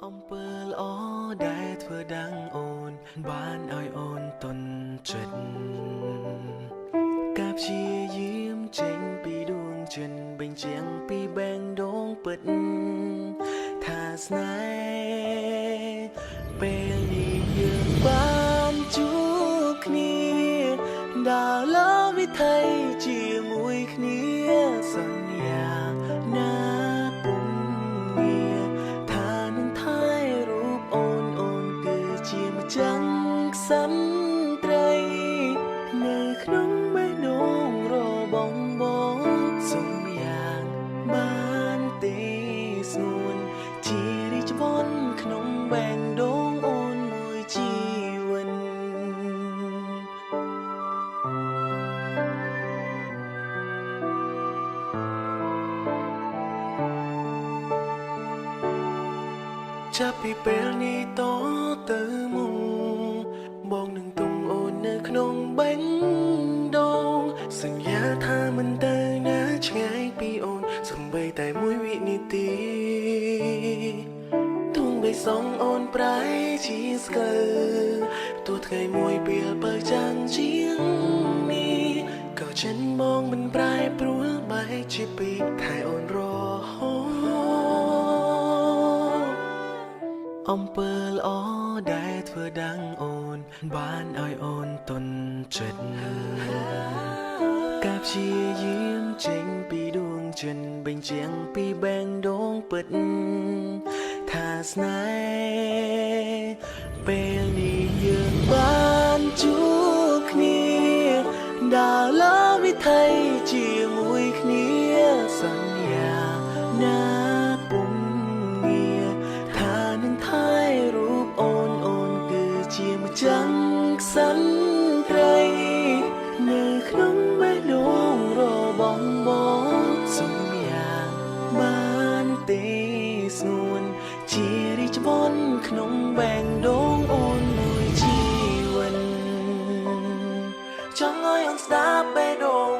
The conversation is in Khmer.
អំពើល្អដែលធ្វើដាំងអូនបានឲ្យអូនទន់ចិត្តការព្យាយាមចេញពីដួងចិត្តបញ្ជាំងពីបែងដងពិតថាស្នេហ៍ពេលនេះយើងបានជួបគ្នាដើរលើវិថីជាមួយគ្នាសន្យាណាពុំងារថានឹងថែរូបអូនគឺជាម្ចាំងក្សិណត្រីនៅក្នុងបេះដូងរបស់បងសុំយ៉ាងបានទេស្ងួនជារីច្បងក្នុងបែងដូងអូនមួយជីវិតចាប់ពីពេលនេះតទៅមុខបងនឹងទុំអូននៅក្នុងបេះដូងសន្យាថាមិនទៅណាឆ្ងាយពីអូនសូម្បីតែមួយវិនាទីទុំបីសងអូនប្រែជាស្កើទោះថ្ងៃមួយពេលបើចាំជាងនេះក៏ចិនបងមិនប្រែប្រួលបែកជាពីរថែអូនរហូតអំពើល្អដែលធ្វើដាំងអូនបានឲ្យអូនទន់ចិត្តការព្យាយាមចេញពីដួងចិត្តបញ្ជាំងពីបែងដងពិតថាស្នេហ៍ពេលនេះយើងបានជួបគ្នាដើរលើវិថីជាមួយគ្នាសន្យាណាពុំងារថានឹងថែរូបអូនគឺជាម្ចាំងក្សិណត្រីនៅក្នុងបេះដូងរបស់បងសុំយ៉ាងបានទេស្ងួនជារីច្បងក្នុងបែងដូងអូនមួយជីវិតចង់ឲ្យអូនស្ដាប់បេះដូង